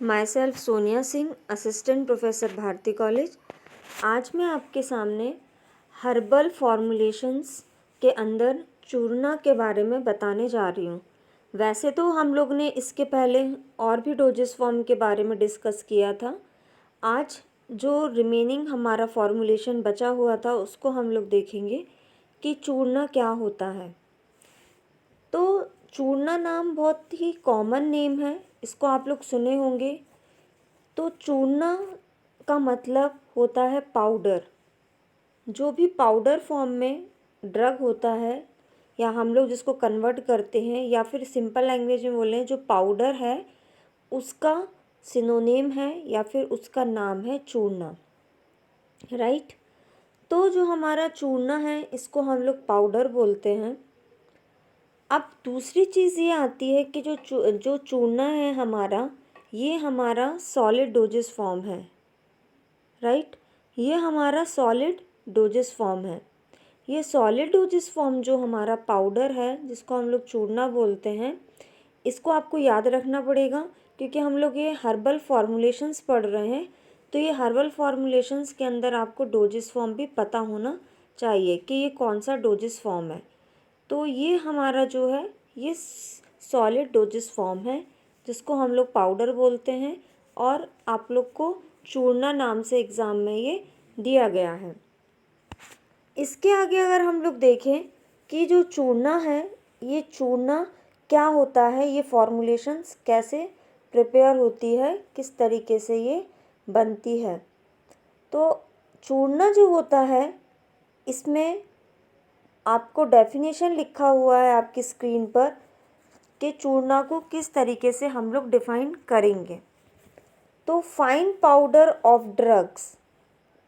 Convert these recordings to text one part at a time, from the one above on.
My self Sonia Singh, assistant professor Bharati college. आज मैं आपके सामने हर्बल फॉर्मुलेशंस के अंदर चूर्ना के बारे में बताने जा रही हूँ। वैसे तो हम लोग ने इसके पहले और भी डोजेस फॉर्म के बारे में डिस्कस किया था। आज जो रिमेनिंग हमारा फॉर्मुलेशन बचा हुआ था उसको हम लोग देखेंगे कि चूर्ना क्या होता है। तो चूर्ना नाम बहुत ही कॉमन नेम है, इसको आप लोग सुने होंगे। तो चूर्ना का मतलब होता है पाउडर। जो भी पाउडर फॉर्म में ड्रग होता है या हम लोग जिसको कन्वर्ट करते हैं या फिर सिंपल लैंग्वेज में बोलें जो पाउडर है उसका सिनोनिम है या फिर उसका नाम है चूर्ना, राइट। तो जो हमारा चूर्ना है इसको हम लोग पाउडर बोलते हैं। अब दूसरी चीज़ ये आती है कि जो चूर्ना है हमारा, ये हमारा सॉलिड डोजेस फॉर्म है, राइट। ये हमारा सॉलिड डोजेस फॉर्म है। ये सॉलिड डोजेस फॉर्म जो हमारा पाउडर है जिसको हम लोग चूर्ना बोलते हैं, इसको आपको याद रखना पड़ेगा क्योंकि हम लोग ये हर्बल फॉर्मुलेशंस पढ़ रहे हैं। तो ये हर्बल फॉर्मुलेशंस के अंदर आपको डोजेस फॉर्म भी पता होना चाहिए कि ये कौन सा डोजेस फॉर्म है। तो ये हमारा जो है ये सॉलिड डोजेस फॉर्म है जिसको हम लोग पाउडर बोलते हैं और आप लोग को चूर्ना नाम से एग्ज़ाम में ये दिया गया है। इसके आगे अगर हम लोग देखें कि जो चूर्ना है, ये चूर्ना क्या होता है, ये फॉर्मुलेशंस कैसे प्रिपेयर होती है, किस तरीके से ये बनती है। तो चूर्ना जो होता है इसमें आपको डेफिनेशन लिखा हुआ है आपकी स्क्रीन पर कि चूर्ना को किस तरीके से हम लोग डिफाइन करेंगे। तो फाइन पाउडर ऑफ ड्रग्स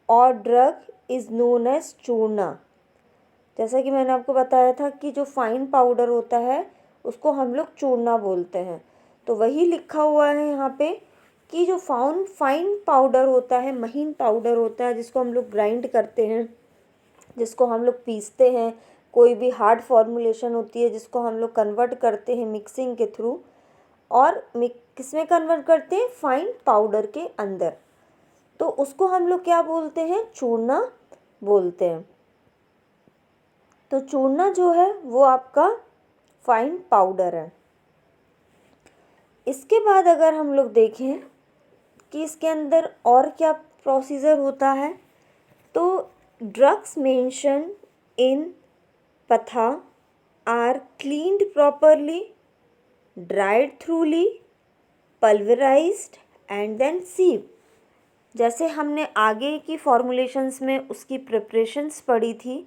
और ड्रग इज़ नोन एज चूर्ना। जैसा कि मैंने आपको बताया था कि जो फाइन पाउडर होता है उसको हम लोग चूर्ना बोलते हैं। तो वही लिखा हुआ है यहाँ पे कि जो फाइन पाउडर होता है, महीन पाउडर होता है जिसको हम लोग ग्राइंड करते हैं, जिसको हम लोग पीसते हैं, कोई भी हार्ड फॉर्मुलेशन होती है जिसको हम लोग कन्वर्ट करते हैं मिक्सिंग के थ्रू, और किस में कन्वर्ट करते हैं, फाइन पाउडर के अंदर। तो उसको हम लोग क्या बोलते हैं, चूर्ना बोलते हैं। तो चूर्ना जो है वो आपका फाइन पाउडर है। इसके बाद अगर हम लोग देखें कि इसके अंदर और क्या प्रोसीजर होता है, तो ड्रग्स मेंशन इन पथा are cleaned properly, dried thoroughly, pulverised and then sieve. जैसे हमने आगे की फॉर्मुलेशंस में उसकी प्रिपरेशंस पढ़ी थी,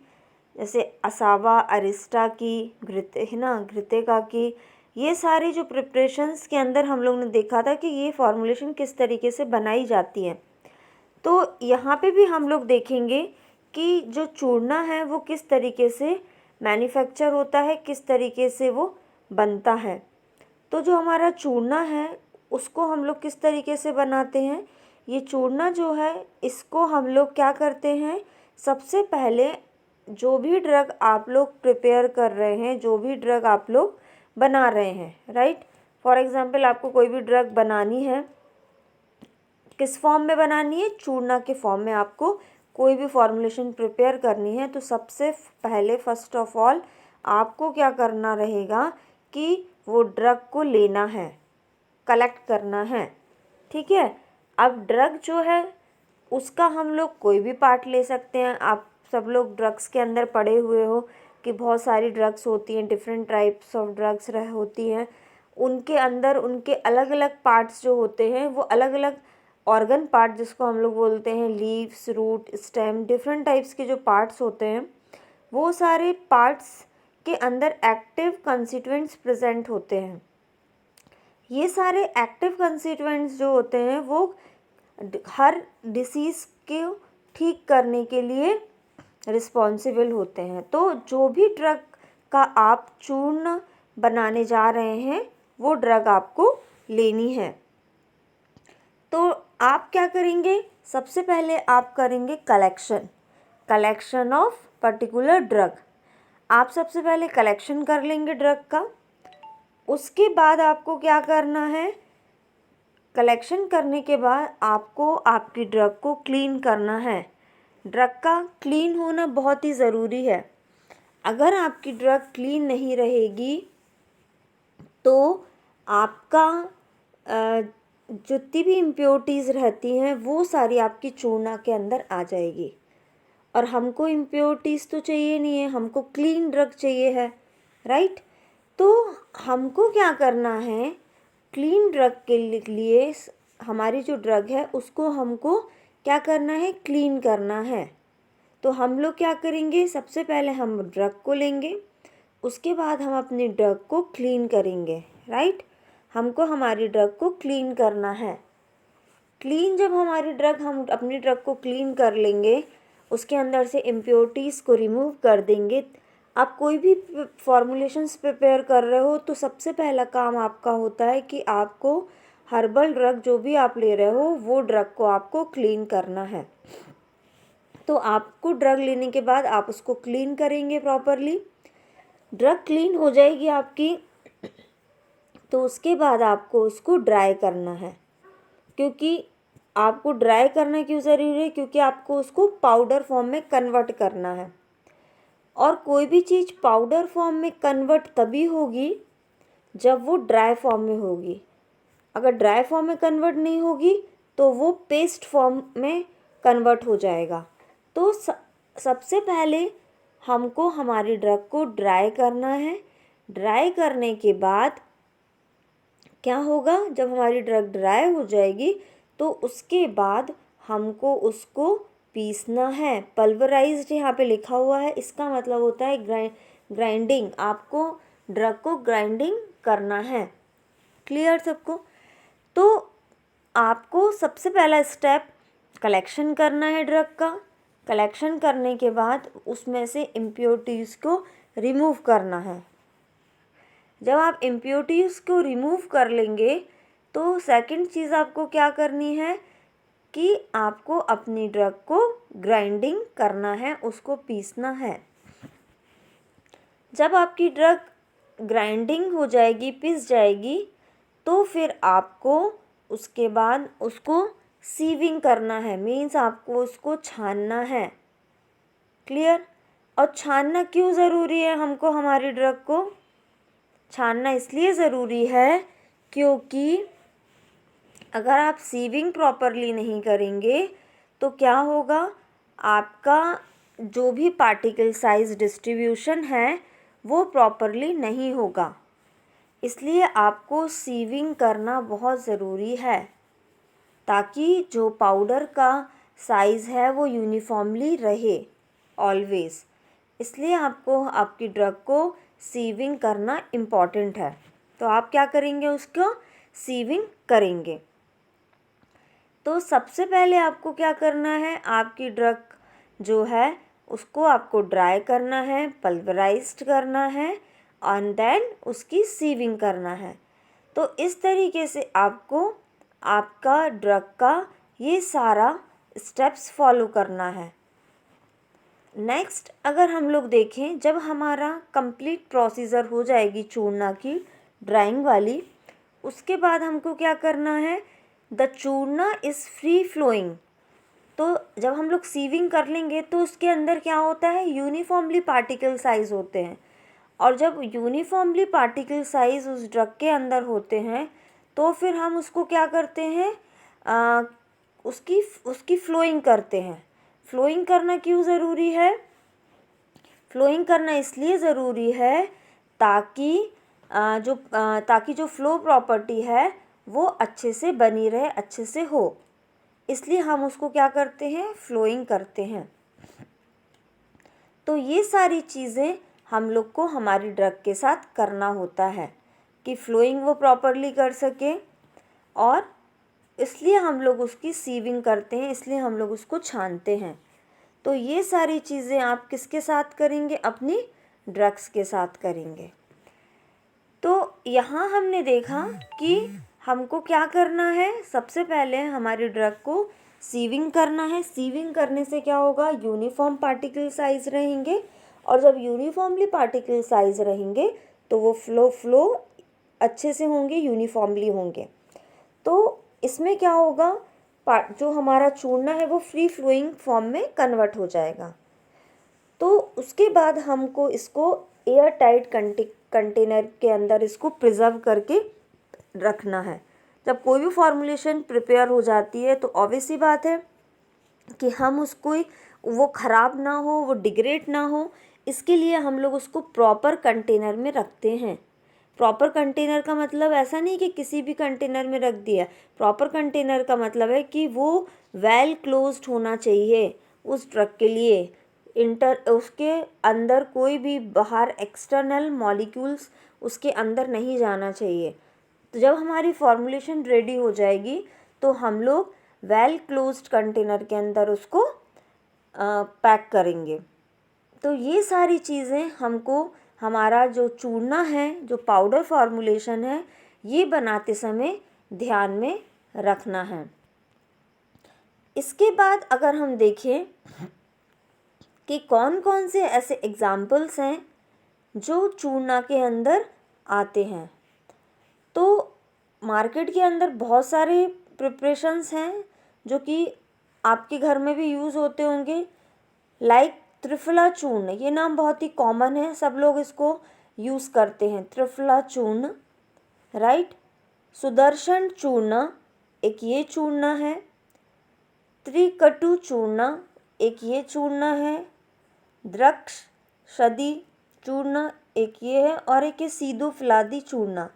जैसे असावा अरिस्टा की, घृतिका की, ये सारी जो प्रिपरेशंस के अंदर हम लोग ने देखा था कि ये फॉर्मुलेशन किस तरीके से बनाई जाती है। तो यहाँ पे भी हम लोग देखेंगे कि जो चूर्ना है वो किस तरीके से मैन्युफैक्चर होता है, किस तरीके से वो बनता है। तो जो हमारा चूर्ना है उसको हम लोग किस तरीके से बनाते हैं, ये चूर्ना जो है इसको हम लोग क्या करते हैं, सबसे पहले जो भी ड्रग आप लोग प्रिपेयर कर रहे हैं, जो भी ड्रग आप लोग बना रहे हैं, राइट। फॉर एग्ज़ाम्पल आपको कोई भी ड्रग बनानी है, किस फॉर्म में बनानी है, चूर्ना के फॉर्म में आपको कोई भी फॉर्मुलेशन प्रिपेयर करनी है। तो सबसे पहले फर्स्ट ऑफ ऑल आपको क्या करना रहेगा कि वो ड्रग को लेना है, कलेक्ट करना है, ठीक है। अब ड्रग जो है उसका हम लोग कोई भी पार्ट ले सकते हैं। आप सब लोग ड्रग्स के अंदर पढ़े हुए हो कि बहुत सारी ड्रग्स होती हैं, डिफरेंट टाइप्स ऑफ ड्रग्स होती हैं। उनके अंदर उनके अलग अलग पार्ट्स जो होते हैं वो अलग अलग ऑर्गन पार्ट जिसको हम लोग बोलते हैं, leaves, root, stem, different types के जो पार्ट्स होते हैं वो सारे पार्ट्स के अंदर एक्टिव कंस्टिट्यूएंट्स प्रेजेंट होते हैं। ये सारे एक्टिव कंस्टिट्यूएंट्स जो होते हैं वो हर डिसीज़ के ठीक करने के लिए रिस्पॉन्सिबल होते हैं। तो जो भी ड्रग का आप चूर्ण बनाने जा रहे हैं वो ड्रग आपको लेनी है। तो आप क्या करेंगे, सबसे पहले आप करेंगे कलेक्शन ऑफ पर्टिकुलर ड्रग। आप सबसे पहले कलेक्शन कर लेंगे ड्रग का। उसके बाद आपको क्या करना है, कलेक्शन करने के बाद आपको आपकी ड्रग को क्लीन करना है। ड्रग का क्लीन होना बहुत ही ज़रूरी है। अगर आपकी ड्रग क्लीन नहीं रहेगी तो आपका जितनी भी इम्प्योरिटीज़ रहती हैं वो सारी आपकी चूना के अंदर आ जाएगी। और हमको इम्प्योरिटीज़ तो चाहिए नहीं है, हमको क्लीन ड्रग चाहिए है, राइट। तो हमको क्या करना है, क्लीन ड्रग के लिए हमारी जो ड्रग है उसको हमको क्या करना है, क्लीन करना है। तो हम लोग क्या करेंगे, सबसे पहले हम ड्रग को लेंगे, उसके बाद हम अपनी ड्रग को क्लीन करेंगे, राइट। हमको हमारी ड्रग को क्लीन करना है। क्लीन जब हम अपनी ड्रग को क्लीन कर लेंगे, उसके अंदर से इम्प्योरिटीज़ को रिमूव कर देंगे। आप कोई भी फॉर्मुलेशंस प्रिपेयर कर रहे हो तो सबसे पहला काम आपका होता है कि आपको हर्बल ड्रग जो भी आप ले रहे हो वो ड्रग को आपको क्लीन करना है। तो आपको ड्रग लेने के बाद आप उसको क्लीन करेंगे प्रॉपरली। ड्रग क्लीन हो जाएगी आपकी, तो उसके बाद आपको उसको ड्राई करना है। क्योंकि आपको ड्राई करना क्यों ज़रूरी है, क्योंकि आपको उसको पाउडर फॉर्म में कन्वर्ट करना है। और कोई भी चीज़ पाउडर फॉर्म में कन्वर्ट तभी होगी जब वो ड्राई फॉर्म में होगी। अगर ड्राई फॉर्म में कन्वर्ट नहीं होगी तो वो पेस्ट फॉर्म में कन्वर्ट हो जाएगा। तो सबसे पहले हमको हमारी ड्रग को ड्राई करना है। ड्राई करने के बाद क्या होगा, जब हमारी ड्रग ड्राई हो जाएगी तो उसके बाद हमको उसको पीसना है। पल्वराइज्ड यहाँ पे लिखा हुआ है, इसका मतलब होता है ग्राइंडिंग। आपको ड्रग को ग्राइंडिंग करना है। क्लियर सबको। तो आपको सबसे पहला स्टेप कलेक्शन करना है ड्रग का। कलेक्शन करने के बाद उसमें से इम्प्योरिटीज़ को रिमूव करना है। जब आप इम्प्योरिटीज़ को रिमूव कर लेंगे तो सेकंड चीज़ आपको क्या करनी है कि आपको अपनी ड्रग को ग्राइंडिंग करना है, उसको पीसना है। जब आपकी ड्रग ग्राइंडिंग हो जाएगी, पिस जाएगी, तो फिर आपको उसके बाद उसको सीविंग करना है, मीन्स आपको उसको छानना है। क्लियर। और छानना क्यों ज़रूरी है, हमको हमारी ड्रग को छानना इसलिए ज़रूरी है क्योंकि अगर आप सीविंग प्रॉपरली नहीं करेंगे तो क्या होगा, आपका जो भी पार्टिकल साइज डिस्ट्रीब्यूशन है वो प्रॉपरली नहीं होगा। इसलिए आपको सीविंग करना बहुत ज़रूरी है ताकि जो पाउडर का साइज़ है वो यूनिफॉर्मली रहे ऑलवेज़। इसलिए आपको आपकी ड्रग को सीविंग करना इम्पॉर्टेंट है। तो आप क्या करेंगे, उसको सीविंग करेंगे। तो सबसे पहले आपको क्या करना है, आपकी ड्रग जो है उसको आपको ड्राई करना है, पल्वराइज्ड करना है एंड देन उसकी सीविंग करना है। तो इस तरीके से आपको आपका ड्रग का ये सारा स्टेप्स फॉलो करना है। नेक्स्ट अगर हम लोग देखें, जब हमारा कंप्लीट प्रोसीजर हो जाएगी चूर्णा की ड्राइंग वाली, उसके बाद हमको क्या करना है, द चूर्णा इज़ फ्री फ्लोइंग। तो जब हम लोग सीविंग कर लेंगे तो उसके अंदर क्या होता है, यूनिफॉर्मली पार्टिकल साइज़ होते हैं। और जब यूनिफॉर्मली पार्टिकल साइज़ उस ड्रग के अंदर होते हैं तो फिर हम उसको क्या करते हैं, उसकी फ्लोइंग करते हैं। फ्लोइंग करना क्यों ज़रूरी है, फ्लोइंग करना इसलिए ज़रूरी है ताकि जो फ्लो प्रॉपर्टी है वो अच्छे से बनी रहे, अच्छे से हो। इसलिए हम उसको क्या करते हैं, फ्लोइंग करते हैं। तो ये सारी चीज़ें हम लोग को हमारी ड्रग के साथ करना होता है कि फ्लोइंग वो प्रॉपरली कर सके, और इसलिए हम लोग उसकी सीविंग करते हैं, इसलिए हम लोग उसको छानते हैं। तो ये सारी चीज़ें आप किसके साथ करेंगे, अपनी ड्रग्स के साथ करेंगे। तो यहाँ हमने देखा कि हमको क्या करना है, सबसे पहले हमारी ड्रग को सीविंग करना है। सीविंग करने से क्या होगा, यूनिफॉर्म पार्टिकल साइज़ रहेंगे, और जब यूनिफॉर्मली पार्टिकल साइज़ रहेंगे तो वो फ्लो अच्छे से होंगे, यूनिफॉर्मली होंगे। तो इसमें क्या होगा, जो हमारा चूर्णा है वो फ्री फ्लोइंग फॉर्म में कन्वर्ट हो जाएगा। तो उसके बाद हमको इसको एयर टाइट कंटेनर के अंदर इसको प्रिजर्व करके रखना है। जब कोई भी फॉर्मुलेशन प्रिपेयर हो जाती है तो ऑब्वियस सी बात है कि हम उसको वो ख़राब ना हो, वो डिग्रेड ना हो, इसके लिए हम लोग उसको प्रॉपर कंटेनर में रखते हैं। प्रॉपर कंटेनर का मतलब ऐसा नहीं कि किसी भी कंटेनर में रख दिया। प्रॉपर कंटेनर का मतलब है कि वो वेल क्लोज्ड होना चाहिए उस ड्रग के लिए। उसके अंदर कोई भी बाहर एक्सटर्नल मॉलिक्यूल्स उसके अंदर नहीं जाना चाहिए। तो जब हमारी फॉर्मुलेशन रेडी हो जाएगी तो हम लोग वेल क्लोज्ड कंटेनर के अंदर उसको पैक करेंगे। तो ये सारी चीज़ें हमको हमारा जो चूर्णा है, जो पाउडर फॉर्मुलेशन है, ये बनाते समय ध्यान में रखना है। इसके बाद अगर हम देखें कि कौन कौन से ऐसे एग्जाम्पल्स हैं जो चूर्णा के अंदर आते हैं, तो मार्केट के अंदर बहुत सारे प्रिपरेशंस हैं जो कि आपके घर में भी यूज़ होते होंगे। लाइक त्रिफला चूर्ण, ये नाम बहुत ही कॉमन है, सब लोग इसको यूज़ करते हैं, त्रिफला चूर्ण, राइट। सुदर्शन चूर्ण एक ये चूर्ण है। त्रिकटु चूर्ण एक ये चूर्ण है। द्रक्षशदी चूर्ण एक ये है, और एक ये सीधोफलादी चूर्ण।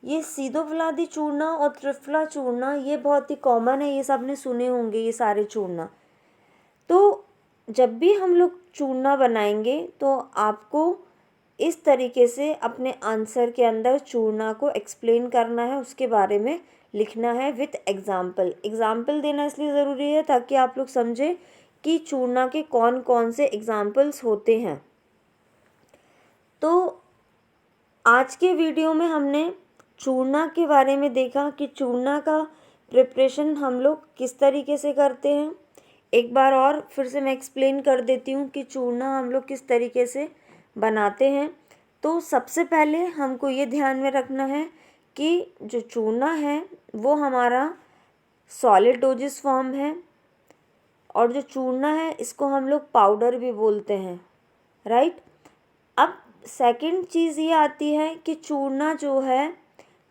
ये सीधोफलादी चूर्ण और त्रिफला चूर्ण ये बहुत ही कॉमन है, ये सब ने सुने होंगे ये सारे चूर्ण। तो जब भी हम लोग चूर्ण बनाएंगे तो आपको इस तरीके से अपने आंसर के अंदर चूर्ण को एक्सप्लेन करना है, उसके बारे में लिखना है विथ एग्जाम्पल। एग्जाम्पल देना इसलिए ज़रूरी है ताकि आप लोग समझें कि चूर्ण के कौन कौन से एग्जाम्पल्स होते हैं। तो आज के वीडियो में हमने चूर्ण के बारे में देखा कि चूर्ण का प्रिपरेशन हम लोग किस तरीके से करते हैं। एक बार और फिर से मैं एक्सप्लेन कर देती हूँ कि चूर्ण हम लोग किस तरीके से बनाते हैं। तो सबसे पहले हमको ये ध्यान में रखना है कि जो चूर्ण है वो हमारा सॉलिड डोजेस फॉर्म है, और जो चूर्ण है इसको हम लोग पाउडर भी बोलते हैं, राइट। अब सेकंड चीज़ ये आती है कि चूर्ण जो है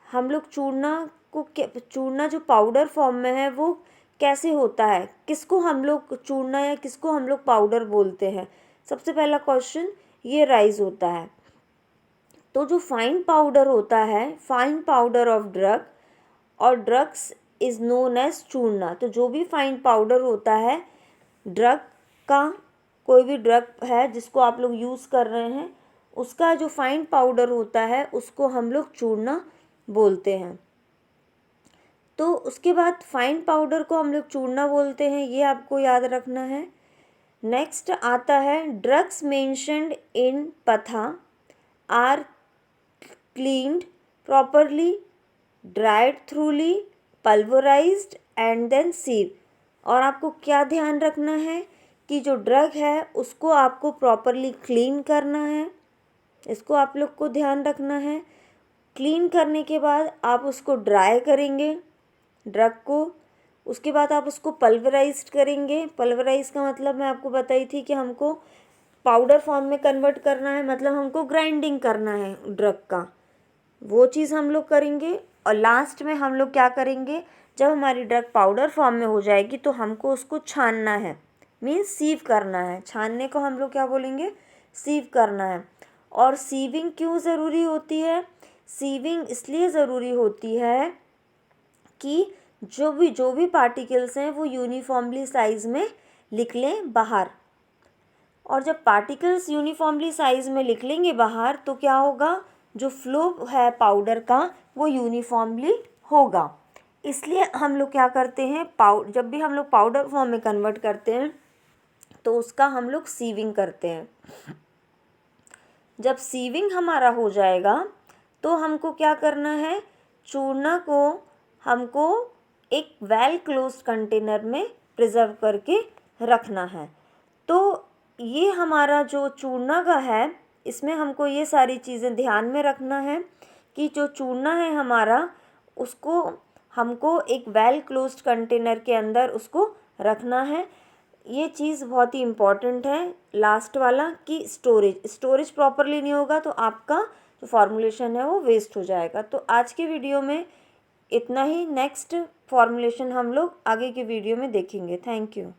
हम लोग चूर्ण जो पाउडर फॉर्म में है वो कैसे होता है, किसको हम लोग चूर्ण या किसको हम लोग पाउडर बोलते हैं। सबसे पहला क्वेश्चन ये राइज होता है। तो जो फाइन पाउडर होता है, फाइन पाउडर ऑफ ड्रग और ड्रग्स इज़ नोन एज चूर्ण। तो जो भी फाइन पाउडर होता है ड्रग का, कोई भी ड्रग है जिसको आप लोग यूज़ कर रहे हैं, उसका जो फाइन पाउडर होता है उसको हम लोग चूर्ण बोलते हैं। तो उसके बाद फाइन पाउडर को हम लोग चूर्ण बोलते हैं, ये आपको याद रखना है। नेक्स्ट आता है ड्रग्स मेंशन्ड इन पथा are cleaned properly, dried thoroughly, pulverised and then sieve. और आपको क्या ध्यान रखना है कि जो ड्रग है उसको आपको प्रॉपरली क्लीन करना है, इसको आप लोग को ध्यान रखना है। क्लीन करने के बाद आप उसको ड्राई करेंगे ड्रग को, उसके बाद आप उसको पल्वराइज्ड करेंगे। पल्वराइज का मतलब मैं आपको बताई थी कि हमको पाउडर फॉर्म में कन्वर्ट करना है, मतलब हमको ग्राइंडिंग करना है ड्रग का, वो चीज़ हम लोग करेंगे। और लास्ट में हम लोग क्या करेंगे, जब हमारी ड्रग पाउडर फॉर्म में हो जाएगी तो हमको उसको छानना है, मीन्स सीव करना है। छानने को हम लोग क्या बोलेंगे, सीव करना है। और सीविंग क्यों ज़रूरी होती है, सीविंग इसलिए ज़रूरी होती है कि जो भी पार्टिकल्स हैं वो यूनिफॉर्मली साइज़ में निकलें बाहर। और जब पार्टिकल्स यूनिफॉर्मली साइज़ में निकलेंगे बाहर तो क्या होगा, जो फ्लो है पाउडर का वो यूनिफॉर्मली होगा। इसलिए हम लोग क्या करते हैं, जब भी हम लोग पाउडर फॉर्म में कन्वर्ट करते हैं तो उसका हम लोग सीविंग करते हैं। जब सीविंग हमारा हो जाएगा तो हमको क्या करना है, चूर्ण को हमको एक वेल क्लोज्ड कंटेनर में प्रिजर्व करके रखना है। तो ये हमारा जो चूर्ण का है इसमें हमको ये सारी चीज़ें ध्यान में रखना है कि जो चूर्ण है हमारा उसको हमको एक वेल क्लोज्ड कंटेनर के अंदर उसको रखना है। ये चीज़ बहुत ही इम्पॉर्टेंट है लास्ट वाला कि स्टोरेज प्रॉपरली नहीं होगा तो आपका जो फॉर्मूलेशन है वो वेस्ट हो जाएगा। तो आज के वीडियो में इतना ही। नेक्स्ट फॉर्मूलेशन हम लोग आगे के वीडियो में देखेंगे। Thank you.